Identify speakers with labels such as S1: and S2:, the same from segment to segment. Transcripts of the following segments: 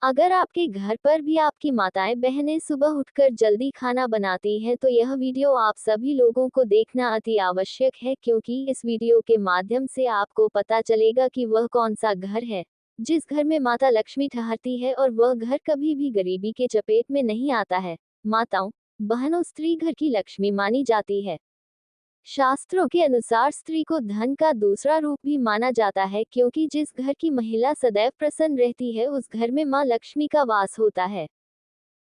S1: अगर आपके घर पर भी आपकी माताएं बहनें सुबह उठकर जल्दी खाना बनाती हैं तो यह वीडियो आप सभी लोगों को देखना अति आवश्यक है, क्योंकि इस वीडियो के माध्यम से आपको पता चलेगा कि वह कौन सा घर है जिस घर में माता लक्ष्मी ठहरती है, और वह घर कभी भी गरीबी के चपेट में नहीं आता है। माताओं बहनों, स्त्री घर की लक्ष्मी मानी जाती है। शास्त्रों के अनुसार स्त्री को धन का दूसरा रूप भी माना जाता है, क्योंकि जिस घर की महिला सदैव प्रसन्न रहती है उस घर में मां लक्ष्मी का वास होता है।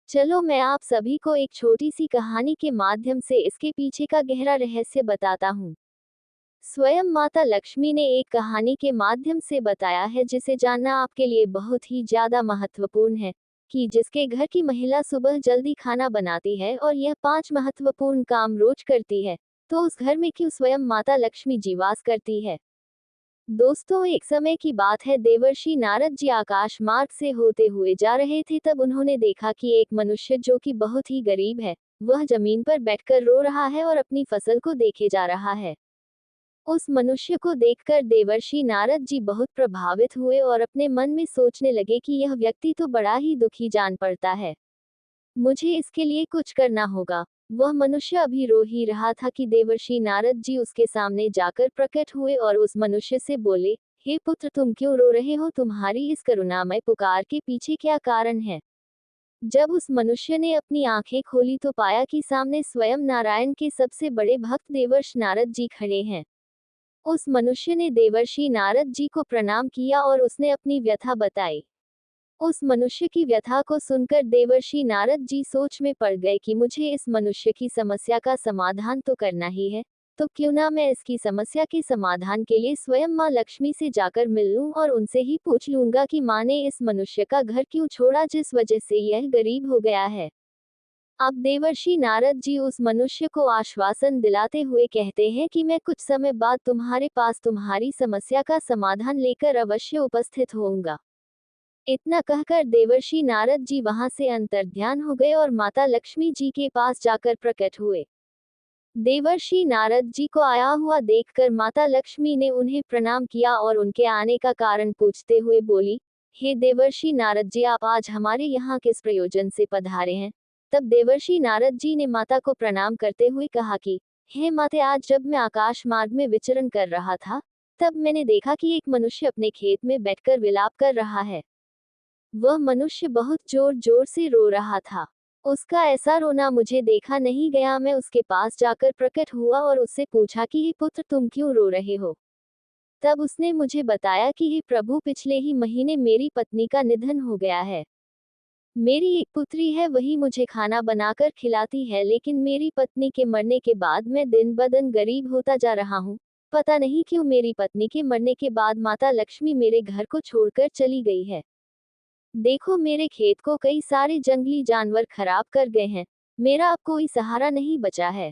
S1: चलो मैं आप सभी को एक छोटी सी कहानी के माध्यम से इसके पीछे का गहरा रहस्य बताता हूँ। स्वयं माता लक्ष्मी ने एक कहानी के माध्यम से बताया है जिसे जानना आपके लिए बहुत ही ज्यादा महत्वपूर्ण है, कि जिसके घर की महिला सुबह जल्दी खाना बनाती है और यह 5 महत्वपूर्ण काम रोज करती है, तो उस घर में क्यों स्वयं माता लक्ष्मी जी वास करती है। दोस्तों, एक समय की बात है, देवर्षि नारद जी आकाश मार्ग से होते हुए जा रहे थे। तब उन्होंने देखा कि एक मनुष्य जो कि बहुत ही गरीब है, वह जमीन पर बैठकर रो रहा है और अपनी फसल को देखे जा रहा है। उस मनुष्य को देखकर देवर्षि नारद जी बहुत प्रभावित हुए और अपने मन में सोचने लगे कि यह व्यक्ति तो बड़ा ही दुखी जान पड़ता है, मुझे इसके लिए कुछ करना होगा। वह मनुष्य अभी रो ही रहा था कि देवर्षि नारद जी उसके सामने जाकर प्रकट हुए और उस मनुष्य से बोले, हे पुत्र, तुम क्यों रो रहे हो? तुम्हारी इस करुणामय पुकार के पीछे क्या कारण है? जब उस मनुष्य ने अपनी आंखें खोली तो पाया कि सामने स्वयं नारायण के सबसे बड़े भक्त देवर्षि नारद जी खड़े हैं। उस मनुष्य ने देवर्षि नारद जी को प्रणाम किया और उसने अपनी व्यथा बताई। उस मनुष्य की व्यथा को सुनकर देवर्षि नारद जी सोच में पड़ गए कि मुझे इस मनुष्य की समस्या का समाधान तो करना ही है, तो क्यों ना मैं इसकी समस्या के समाधान के लिए स्वयं मां लक्ष्मी से जाकर मिल लूं और उनसे ही पूछ लूंगा कि मां ने इस मनुष्य का घर क्यों छोड़ा जिस वजह से यह गरीब हो गया है। अब देवर्षि नारद जी उस मनुष्य को आश्वासन दिलाते हुए कहते हैं कि मैं कुछ समय बाद तुम्हारे पास तुम्हारी समस्या का समाधान लेकर अवश्य उपस्थित होऊंगा। इतना कहकर देवर्षि नारद जी वहां से अंतर्ध्यान हो गए और माता लक्ष्मी जी के पास जाकर प्रकट हुए। देवर्षि नारद जी को आया हुआ देखकर माता लक्ष्मी ने उन्हें प्रणाम किया और उनके आने का कारण पूछते हुए बोली, हे देवर्षि नारद जी, आप आज हमारे यहाँ किस प्रयोजन से पधारे हैं? तब देवर्षि नारद जी ने माता को प्रणाम करते हुए कहा कि, हे माते, आज जब मैं आकाश मार्ग में विचरण कर रहा था, तब मैंने देखा कि एक मनुष्य अपने खेत में बैठकर विलाप कर रहा है। वह मनुष्य बहुत जोर जोर से रो रहा था। उसका ऐसा रोना मुझे देखा नहीं गया। मैं उसके पास जाकर प्रकट हुआ और उससे पूछा कि हे पुत्र, तुम क्यों रो रहे हो? तब उसने मुझे बताया कि हे प्रभु, पिछले ही महीने मेरी पत्नी का निधन हो गया है। मेरी एक पुत्री है, वही मुझे खाना बनाकर खिलाती है, लेकिन मेरी पत्नी के मरने के बाद मैं दिन ब दिन गरीब होता जा रहा हूँ। पता नहीं क्यों मेरी पत्नी के मरने के बाद माता लक्ष्मी मेरे घर को छोड़कर चली गई है। देखो, मेरे खेत को कई सारे जंगली जानवर खराब कर गए हैं। मेरा अब कोई सहारा नहीं बचा है।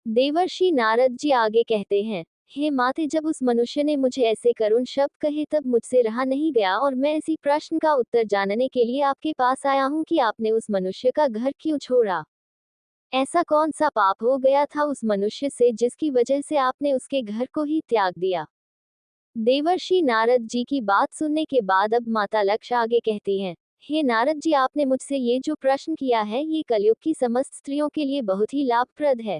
S1: देवर्षि नारद जी आगे कहते हैं, हे माते, जब उस मनुष्य ने मुझे ऐसे करुण शब्द कहे तब मुझसे रहा नहीं गया और मैं इसी प्रश्न का उत्तर जानने के लिए आपके पास आया हूँ कि आपने उस मनुष्य का घर क्यों छोड़ा? ऐसा कौन सा पाप हो गया था उस मनुष्य से जिसकी वजह से आपने उसके घर को ही त्याग दिया? देवर्षि नारद जी की बात सुनने के बाद अब माता लक्ष्मी आगे कहती हैं, हे नारद जी, आपने मुझसे ये जो प्रश्न किया है ये कलयुग की समस्त स्त्रियों के लिए बहुत ही लाभप्रद है।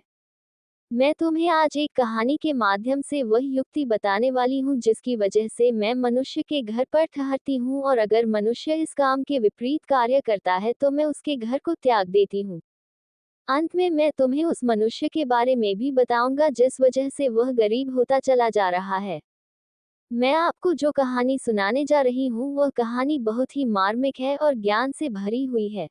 S1: मैं तुम्हें आज एक कहानी के माध्यम से वह युक्ति बताने वाली हूँ जिसकी वजह से मैं मनुष्य के घर पर ठहरती हूँ, और अगर मनुष्य इस काम के विपरीत कार्य करता है तो मैं उसके घर को त्याग देती हूँ। अंत में मैं तुम्हें उस मनुष्य के बारे में भी बताऊंगा जिस वजह से वह गरीब होता चला जा रहा है। मैं आपको जो कहानी सुनाने जा रही हूँ वह कहानी बहुत ही मार्मिक है और ज्ञान से भरी हुई है।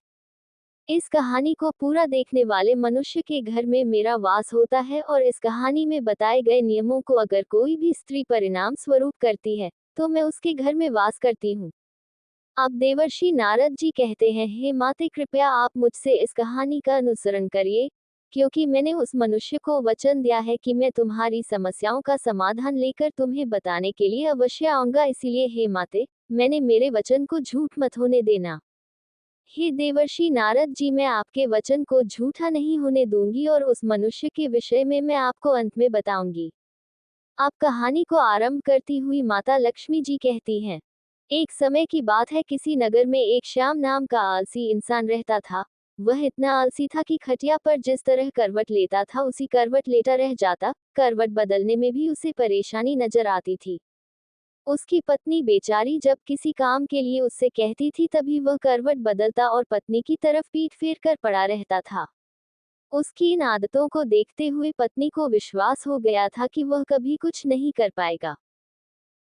S1: इस कहानी को पूरा देखने वाले मनुष्य के घर में मेरा वास होता है, और इस कहानी में बताए गए नियमों को अगर कोई भी स्त्री परिणाम स्वरूप करती है तो मैं उसके घर में वास करती हूँ। अब देवर्षि नारद जी कहते हैं, हे माते, कृपया आप मुझसे इस कहानी का अनुसरण करिए, क्योंकि मैंने उस मनुष्य को वचन दिया है कि मैं तुम्हारी समस्याओं का समाधान लेकर तुम्हें बताने के लिए अवश्य आऊंगा। इसीलिए हे माते, मैंने मेरे वचन को झूठ मत होने देना। हे देवर्षि नारद जी, मैं आपके वचन को झूठा नहीं होने दूंगी और उस मनुष्य के विषय में मैं आपको अंत में बताऊंगी। आप कहानी को आरंभ करती हुई माता लक्ष्मी जी कहती हैं, एक समय की बात है, किसी नगर में एक श्याम नाम का आलसी इंसान रहता था। वह इतना आलसी था कि खटिया पर जिस तरह करवट लेता था उसी करवट लेटा रह जाता। करवट बदलने में भी उसे परेशानी नजर आती थी। उसकी पत्नी बेचारी जब किसी काम के लिए उससे कहती थी तभी वह करवट बदलता और पत्नी की तरफ पीठ फेर कर पड़ा रहता था। उसकी इन आदतों को देखते हुए पत्नी को विश्वास हो गया था कि वह कभी कुछ नहीं कर पाएगा।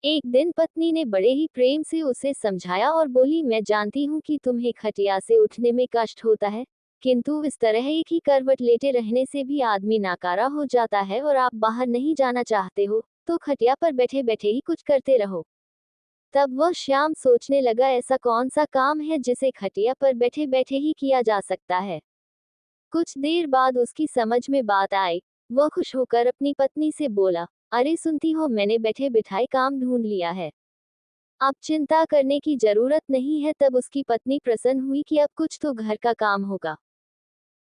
S1: एक दिन पत्नी ने बड़े ही प्रेम से उसे समझाया और बोली, मैं जानती हूँ कि तुम्हें खटिया से उठने में कष्ट होता है, किंतु इस तरह एक ही करवट लेटे रहने से भी आदमी नाकारा हो जाता है और आप बाहर नहीं जाना चाहते हो, तो खटिया पर बैठे बैठे ही कुछ करते रहो। तब वह श्याम सोचने लगा, ऐसा कौन सा काम है जिसे खटिया पर बैठे बैठे ही किया जा सकता है। कुछ देर बाद उसकी समझ में बात आई। वह खुश होकर अपनी पत्नी से बोला, अरे सुनती हो, मैंने बैठे बिठाए काम ढूंढ लिया है। अब चिंता करने की जरूरत नहीं है। तब उसकी पत्नी प्रसन्न हुई कि अब कुछ तो घर का काम होगा।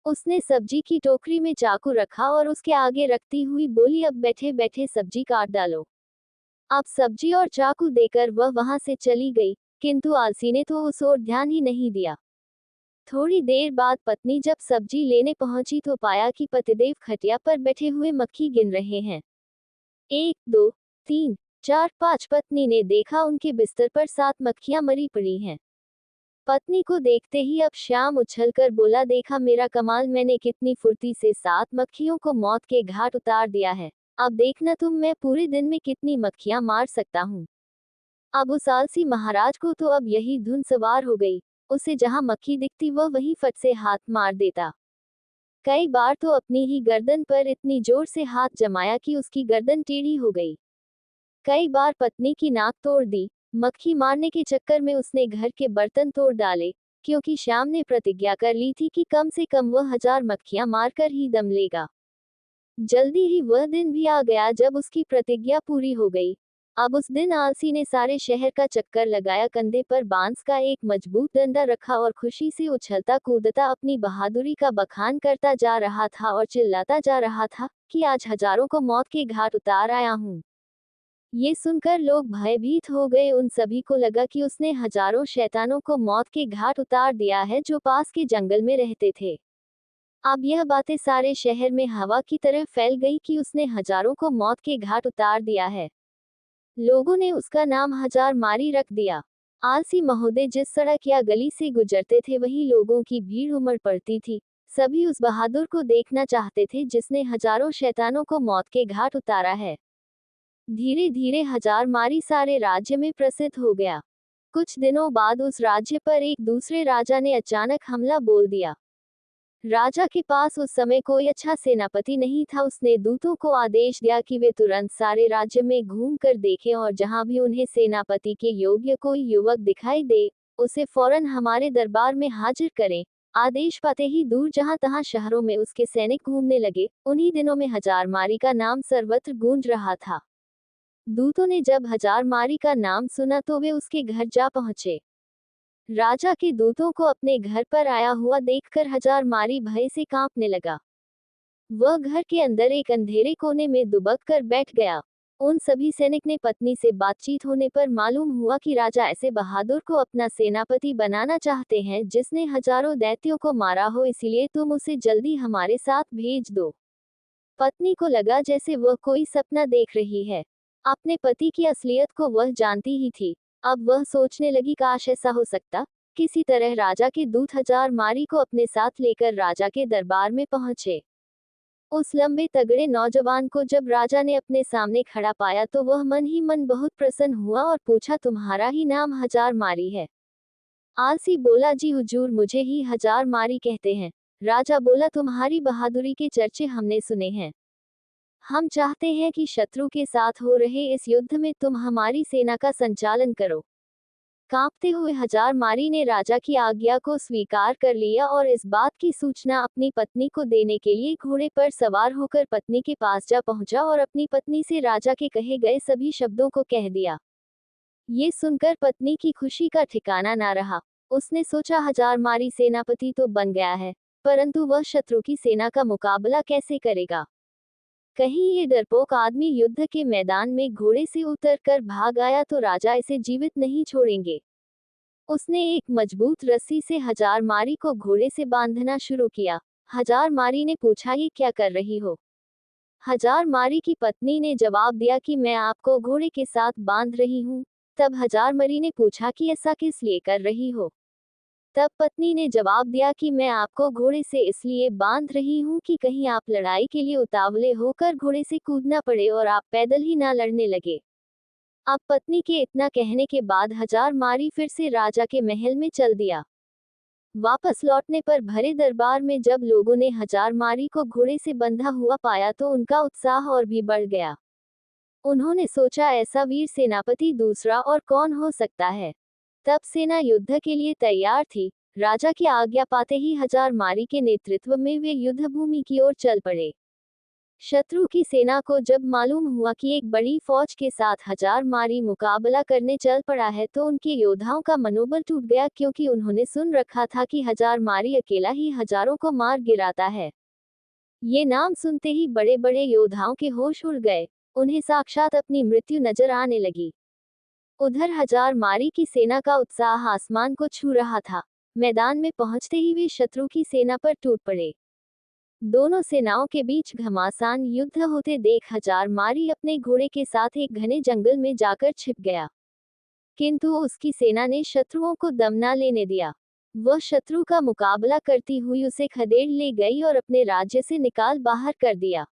S1: उसने सब्जी की टोकरी में चाकू रखा और उसके आगे रखती हुई बोली, अब बैठे बैठे सब्जी काट डालो। अब सब्जी और चाकू देकर वह वहां से चली गई, किंतु आलसी ने तो उस ओर ध्यान ही नहीं दिया। थोड़ी देर बाद पत्नी जब सब्जी लेने पहुंची तो पाया कि पतिदेव खटिया पर बैठे हुए मक्खी गिन रहे हैं। 1 2 3 4 5। पत्नी ने देखा उनके बिस्तर पर 7 मक्खियां मरी पड़ी हैं। पत्नी को देखते ही अब श्याम उछलकर बोला, देखा मेरा कमाल, मैंने कितनी फुर्ती से 7 मक्खियों को मौत के घाट उतार दिया है। अब देखना तुम, मैं पूरे दिन में कितनी मक्खियां मार सकता हूँ। अब उस आलसी महाराज को तो अब यही धुन सवार हो गई। उसे जहां मक्खी दिखती वह वहीं फट से हाथ मार देता। कई बार तो अपनी ही गर्दन पर इतनी जोर से हाथ जमाया कि उसकी गर्दन टेढ़ी हो गई। कई बार पत्नी की नाक तोड़ दी। मक्खी मारने के चक्कर में उसने घर के बर्तन तोड़ डाले, क्योंकि श्याम ने प्रतिज्ञा कर ली थी कि कम से कम वह 1000 मक्खियां मारकर ही दम लेगा। जल्दी ही वह दिन भी आ गया जब उसकी प्रतिज्ञा पूरी हो गई। अब उस दिन आलसी ने सारे शहर का चक्कर लगाया, कंधे पर बांस का एक मजबूत डंडा रखा और खुशी से उछलता कूदता अपनी बहादुरी का बखान करता जा रहा था और चिल्लाता जा रहा था कि आज हजारों को मौत के घाट उतार आया हूँ। ये सुनकर लोग भयभीत हो गए। उन सभी को लगा कि उसने हजारों शैतानों को मौत के घाट उतार दिया है जो पास के जंगल में रहते थे। अब यह बातें सारे शहर में हवा की तरह फैल गई कि उसने हजारों को मौत के घाट उतार दिया है। लोगों ने उसका नाम हजार मारी रख दिया। आलसी महोदय जिस सड़क या गली से गुजरते थे वहीं लोगों की भीड़ उमड़ पड़ती थी। सभी उस बहादुर को देखना चाहते थे जिसने हजारों शैतानों को मौत के घाट उतारा है। धीरे धीरे हजार मारी सारे राज्य में प्रसिद्ध हो गया। कुछ दिनों बाद उस राज्य पर एक दूसरे राजा ने अचानक हमला बोल दिया। राजा के पास उस समय कोई अच्छा सेनापति नहीं था। उसने दूतों को आदेश दिया कि वे तुरंत सारे राज्य में घूम कर देखें और जहां भी उन्हें सेनापति के योग्य कोई युवक दिखाई दे, उसे फौरन हमारे दरबार में हाजिर करें। आदेश पाते ही दूर जहां तहां शहरों में उसके सैनिक घूमने लगे। उन्हीं दिनों में हजार मारी का नाम सर्वत्र गूंज रहा था। दूतों ने जब हजार मारी का नाम सुना तो वे उसके घर जा पहुंचे। राजा के दूतों को अपने घर पर आया हुआ देखकर हजार मारी भय से कांपने लगा। वह घर के अंदर एक अंधेरे कोने में दुबक कर बैठ गया। उन सभी सैनिक ने पत्नी से बातचीत होने पर मालूम हुआ कि राजा ऐसे बहादुर को अपना सेनापति बनाना चाहते हैं जिसने हजारों दैत्यों को मारा हो, इसीलिए तुम उसे जल्दी हमारे साथ भेज दो। पत्नी को लगा जैसे वह कोई सपना देख रही है। अपने पति की असलियत को वह जानती ही थी। अब वह सोचने लगी, काश ऐसा हो सकता। किसी तरह राजा के दूत हजार मारी को अपने साथ लेकर राजा के दरबार में पहुंचे। उस लंबे तगड़े नौजवान को जब राजा ने अपने सामने खड़ा पाया तो वह मन ही मन बहुत प्रसन्न हुआ और पूछा, तुम्हारा ही नाम हजार मारी है? आलसी बोला, जी हुजूर, मुझे ही हजार मारी कहते हैं। राजा बोला, तुम्हारी बहादुरी के चर्चे हमने सुने हैं। हम चाहते हैं कि शत्रु के साथ हो रहे इस युद्ध में तुम हमारी सेना का संचालन करो। कांपते हुए हजार मारी ने राजा की आज्ञा को स्वीकार कर लिया और इस बात की सूचना अपनी पत्नी को देने के लिए घोड़े पर सवार होकर पत्नी के पास जा पहुंचा और अपनी पत्नी से राजा के कहे गए सभी शब्दों को कह दिया। ये सुनकर पत्नी की खुशी का ठिकाना ना रहा। उसने सोचा, हजार मारी सेनापति तो बन गया है, परंतु वह शत्रु की सेना का मुकाबला कैसे करेगा। कहीं ये डरपोक आदमी युद्ध के मैदान में घोड़े से उतर कर भाग आया तो राजा इसे जीवित नहीं छोड़ेंगे। उसने एक मजबूत रस्सी से हजारमारी को घोड़े से बांधना शुरू किया। हजारमारी ने पूछा, ये क्या कर रही हो? हजारमारी की पत्नी ने जवाब दिया कि मैं आपको घोड़े के साथ बांध रही हूँ। तब हजारमारी ने पूछा कि ऐसा किस लिए कर रही हो? तब पत्नी ने जवाब दिया कि मैं आपको घोड़े से इसलिए बांध रही हूँ कि कहीं आप लड़ाई के लिए उतावले होकर घोड़े से कूदना पड़े और आप पैदल ही ना लड़ने लगे। अब पत्नी के इतना कहने के बाद हजारमारी फिर से राजा के महल में चल दिया। वापस लौटने पर भरे दरबार में जब लोगों ने हजारमारी को घोड़े से बंधा हुआ पाया तो उनका उत्साह और भी बढ़ गया। उन्होंने सोचा, ऐसा वीर सेनापति दूसरा और कौन हो सकता है। तब सेना युद्ध के लिए तैयार थी। राजा की आज्ञा पाते ही हजारमारी के नेतृत्व में वे युद्ध भूमि की ओर चल पड़े। शत्रु की सेना को जब मालूम हुआ कि एक बड़ी फौज के साथ हजारमारी मुकाबला करने चल पड़ा है तो उनके योद्धाओं का मनोबल टूट गया, क्योंकि उन्होंने सुन रखा था कि हजारमारी अकेला ही हजारों को मार गिराता है। ये नाम सुनते ही बड़े बड़े योद्धाओं के होश उड़ गए। उन्हें साक्षात अपनी मृत्यु नजर आने लगी। उधर हजारमारी की सेना का उत्साह आसमान को छू रहा था। मैदान में पहुंचते ही वे शत्रु की सेना पर टूट पड़े। दोनों सेनाओं के बीच घमासान युद्ध होते देख हजारमारी अपने घोड़े के साथ एक घने जंगल में जाकर छिप गया। किंतु उसकी सेना ने शत्रुओं को दम न लेने दिया। वह शत्रु का मुकाबला करती हुई उसे खदेड़ ले गई और अपने राज्य से निकाल बाहर कर दिया।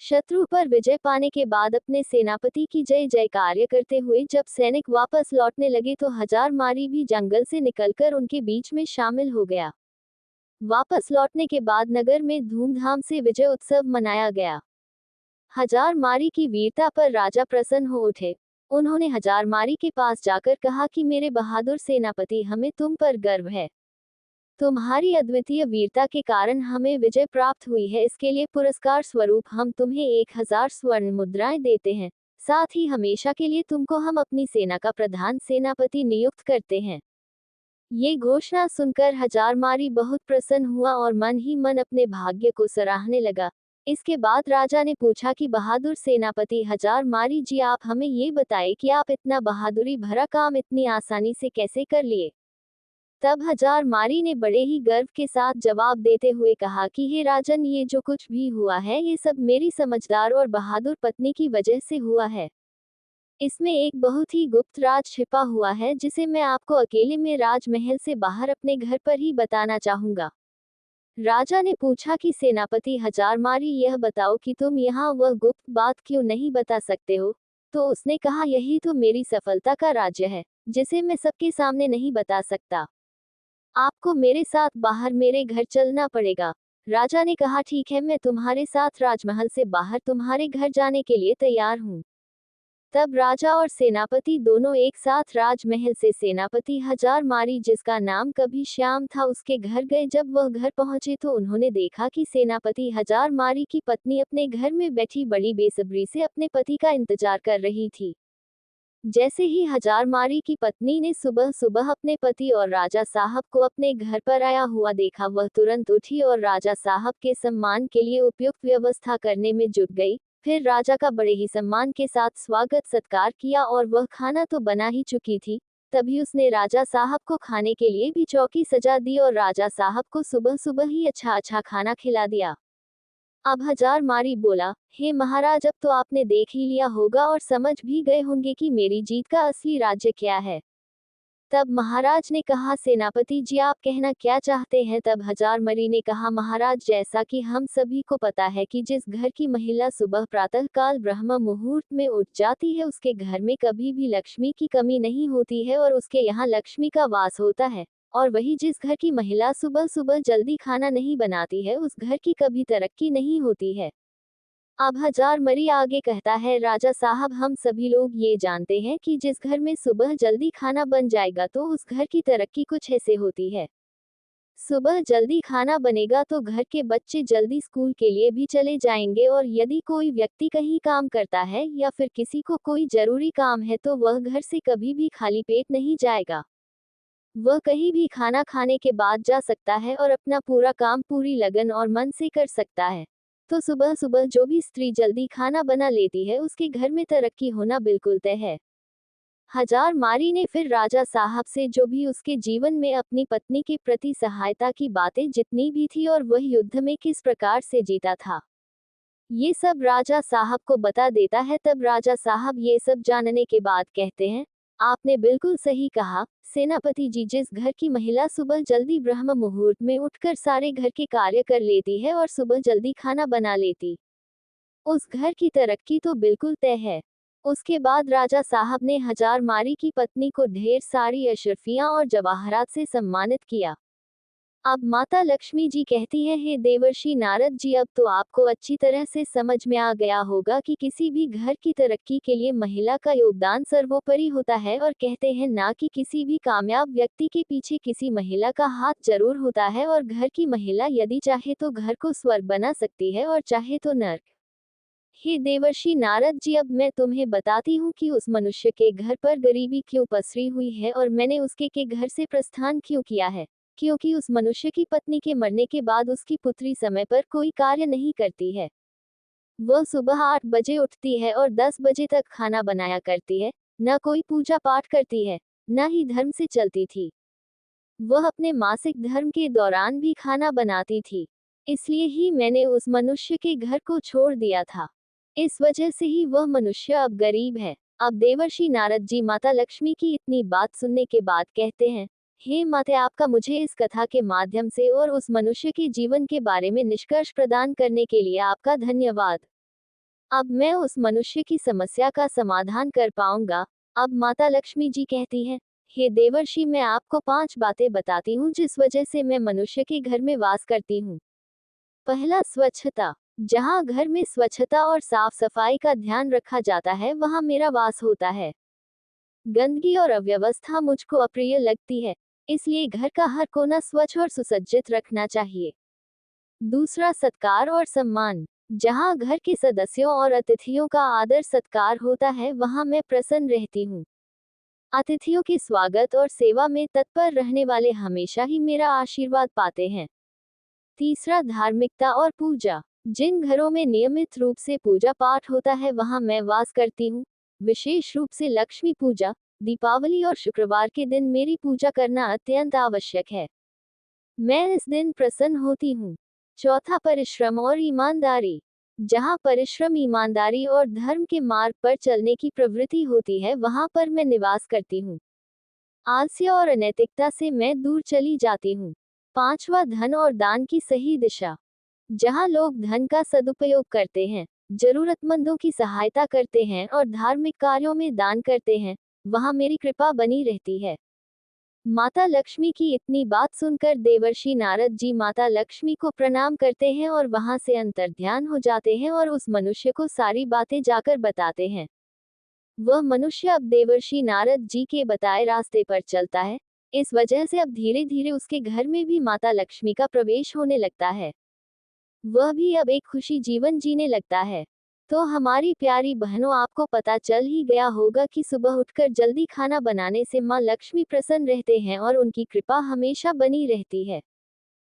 S1: शत्रु पर विजय पाने के बाद अपने सेनापति की जय जयकार करते हुए जब सैनिक वापस लौटने लगे तो हजारमारी भी जंगल से निकलकर उनके बीच में शामिल हो गया। वापस लौटने के बाद नगर में धूमधाम से विजय उत्सव मनाया गया। हजारमारी की वीरता पर राजा प्रसन्न हो उठे। उन्होंने हजारमारी के पास जाकर कहा कि मेरे बहादुर सेनापति, हमें तुम पर गर्व है। तुम्हारी अद्वितीय वीरता के कारण हमें विजय प्राप्त हुई है। इसके लिए पुरस्कार स्वरूप हम तुम्हें 1000 स्वर्ण मुद्राएं देते हैं। साथ ही हमेशा के लिए तुमको हम अपनी सेना का प्रधान सेनापति नियुक्त करते हैं। ये घोषणा सुनकर हजारमारी बहुत प्रसन्न हुआ और मन ही मन अपने भाग्य को सराहने लगा। इसके बाद राजा ने पूछा कि बहादुर सेनापति हजारमारी जी, आप हमें ये बताएं कि आप इतना बहादुरी भरा काम इतनी आसानी से कैसे कर लिए। तब हजारमारी ने बड़े ही गर्व के साथ जवाब देते हुए कहा कि हे राजन, ये जो कुछ भी हुआ है ये सब मेरी समझदार और बहादुर पत्नी की वजह से हुआ है। इसमें एक बहुत ही गुप्त राज छिपा हुआ है जिसे मैं आपको अकेले में राजमहल से बाहर अपने घर पर ही बताना चाहूंगा। राजा ने पूछा कि सेनापति हजारमारी, यह बताओ कि तुम यहाँ वह गुप्त बात क्यों नहीं बता सकते हो। तो उसने कहा, यही तो मेरी सफलता का राज्य है जिसे मैं सबके सामने नहीं बता सकता। आपको मेरे साथ बाहर मेरे घर चलना पड़ेगा। राजा ने कहा, ठीक है, मैं तुम्हारे साथ राजमहल से बाहर तुम्हारे घर जाने के लिए तैयार हूँ। तब राजा और सेनापति दोनों एक साथ राजमहल से सेनापति हजारमारी, जिसका नाम कभी श्याम था, उसके घर गए। जब वह घर पहुंचे तो उन्होंने देखा कि सेनापति हजारमारी की पत्नी अपने घर में बैठी बड़ी बेसब्री से अपने पति का इंतजार कर रही थी। जैसे ही हजारमारी की पत्नी ने सुबह सुबह अपने पति और राजा साहब को अपने घर पर आया हुआ देखा, वह तुरंत उठी और राजा साहब के सम्मान के लिए उपयुक्त व्यवस्था करने में जुट गई। फिर राजा का बड़े ही सम्मान के साथ स्वागत सत्कार किया और वह खाना तो बना ही चुकी थी, तभी उसने राजा साहब को खाने के लिए भी चौकी सजा दी और राजा साहब को सुबह सुबह ही अच्छा खाना खिला दिया। अब हजारमारी बोला, हे महाराज, अब तो आपने देख ही लिया होगा और समझ भी गए होंगे कि मेरी जीत का असली राज्य क्या है। तब महाराज ने कहा, सेनापति जी, आप कहना क्या चाहते हैं। तब हजारमारी ने कहा, महाराज, जैसा कि हम सभी को पता है कि जिस घर की महिला सुबह प्रातः काल ब्रह्म मुहूर्त में उठ जाती है उसके घर में कभी भी लक्ष्मी की कमी नहीं होती है और उसके यहाँ लक्ष्मी का वास होता है। और वही जिस घर की महिला सुबह सुबह जल्दी खाना नहीं बनाती है उस घर की कभी तरक्की नहीं होती है। अब हजारमारी आगे कहता है, राजा साहब, हम सभी लोग ये जानते हैं कि जिस घर में सुबह जल्दी खाना बन जाएगा तो उस घर की तरक्की कुछ ऐसे होती है। सुबह जल्दी खाना बनेगा तो घर के बच्चे जल्दी स्कूल के लिए भी चले जाएंगे और यदि कोई व्यक्ति कहीं काम करता है या फिर किसी को कोई जरूरी काम है तो वह घर से कभी भी खाली पेट नहीं जाएगा। वह कहीं भी खाना खाने के बाद जा सकता है और अपना पूरा काम पूरी लगन और मन से कर सकता है। तो सुबह सुबह जो भी स्त्री जल्दी खाना बना लेती है उसके घर में तरक्की होना बिल्कुल तय है। हजार मारी ने फिर राजा साहब से जो भी उसके जीवन में अपनी पत्नी के प्रति सहायता की बातें जितनी भी थी और वह युद्ध में किस प्रकार से जीता था, ये सब राजा साहब को बता देता है। तब राजा साहब ये सब जानने के बाद कहते हैं, आपने बिल्कुल सही कहा सेनापति जी। जिस घर की महिला सुबह जल्दी ब्रह्म मुहूर्त में उठकर सारे घर के कार्य कर लेती है और सुबह जल्दी खाना बना लेती, उस घर की तरक्की तो बिल्कुल तय है। उसके बाद राजा साहब ने हजार मारी की पत्नी को ढेर सारी अशर्फियां और जवाहरात से सम्मानित किया। अब माता लक्ष्मी जी कहती है, हे देवर्षि नारद जी, अब तो आपको अच्छी तरह से समझ में आ गया होगा कि किसी भी घर की तरक्की के लिए महिला का योगदान सर्वोपरि होता है, और कहते हैं ना कि किसी भी कामयाब व्यक्ति के पीछे किसी महिला का हाथ जरूर होता है, और घर की महिला यदि चाहे तो घर को स्वर्ग बना सकती है और चाहे तो नर्क। हे देवर्षि नारद जी, अब मैं तुम्हें बताती हूँ कि उस मनुष्य के घर पर गरीबी क्यों पसरी हुई है और मैंने उसके के घर से प्रस्थान क्यों किया है। क्योंकि उस मनुष्य की पत्नी के मरने के बाद उसकी पुत्री समय पर कोई कार्य नहीं करती है। वह सुबह 8 बजे उठती है और 10 बजे तक खाना बनाया करती है, न कोई पूजा पाठ करती है, न ही धर्म से चलती थी। वह अपने मासिक धर्म के दौरान भी खाना बनाती थी। इसलिए ही मैंने उस मनुष्य के घर को छोड़ दिया था। इस वजह से ही वह मनुष्य अब गरीब है। अब देवर्षि नारद जी माता लक्ष्मी की इतनी बात सुनने के बाद कहते हैं, हे माता, आपका मुझे इस कथा के माध्यम से और उस मनुष्य के जीवन के बारे में निष्कर्ष प्रदान करने के लिए आपका धन्यवाद। अब मैं उस मनुष्य की समस्या का समाधान कर पाऊंगा। अब माता लक्ष्मी जी कहती हैं, हे देवर्षि, मैं आपको 5 बातें बताती हूँ जिस वजह से मैं मनुष्य के घर में वास करती हूँ। पहला, स्वच्छता। जहाँ घर में स्वच्छता और साफ सफाई का ध्यान रखा जाता है वहाँ मेरा वास होता है। गंदगी और अव्यवस्था मुझको अप्रिय लगती है, इसलिए घर का हर कोना स्वच्छ और सुसज्जित रखना चाहिए। दूसरा, सत्कार और सम्मान। जहाँ घर के सदस्यों और अतिथियों का आदर सत्कार होता है वहाँ मैं प्रसन्न रहती हूँ। अतिथियों के स्वागत और सेवा में तत्पर रहने वाले हमेशा ही मेरा आशीर्वाद पाते हैं। तीसरा, धार्मिकता और पूजा। जिन घरों में नियमित रूप से पूजा पाठ होता है वहां मैं वास करती हूँ। विशेष रूप से लक्ष्मी पूजा, दीपावली और शुक्रवार के दिन मेरी पूजा करना अत्यंत आवश्यक है। मैं इस दिन प्रसन्न होती हूँ। चौथा, परिश्रम और ईमानदारी। जहाँ परिश्रम, ईमानदारी और धर्म के मार्ग पर चलने की प्रवृत्ति होती है वहां पर मैं निवास करती हूँ। आलस्य और अनैतिकता से मैं दूर चली जाती हूँ। पांचवा, धन और दान की सही दिशा। जहाँ लोग धन का सदुपयोग करते हैं, जरूरतमंदों की सहायता करते हैं और धार्मिक कार्यों में दान करते हैं, वहाँ मेरी कृपा बनी रहती है। माता लक्ष्मी की इतनी बात सुनकर देवर्षि नारद जी माता लक्ष्मी को प्रणाम करते हैं और वहां से अंतर्ध्यान हो जाते हैं और उस मनुष्य को सारी बातें जाकर बताते हैं। वह मनुष्य अब देवर्षि नारद जी के बताए रास्ते पर चलता है। इस वजह से अब धीरे धीरे उसके घर में भी माता लक्ष्मी का प्रवेश होने लगता है। वह भी अब एक खुशी जीवन जीने लगता है। तो हमारी प्यारी बहनों, आपको पता चल ही गया होगा कि सुबह उठकर जल्दी खाना बनाने से माँ लक्ष्मी प्रसन्न रहते हैं और उनकी कृपा हमेशा बनी रहती है।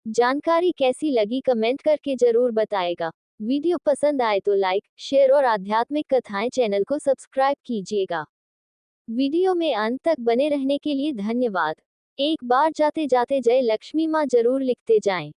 S1: जानकारी कैसी लगी कमेंट करके जरूर बताएगा। वीडियो पसंद आए तो लाइक, शेयर और आध्यात्मिक कथाएं चैनल को सब्सक्राइब कीजिएगा। वीडियो में अंत तक बने रहने के लिए धन्यवाद। एक बार जाते जाते जय लक्ष्मी माँ जरूर लिखते जाएं।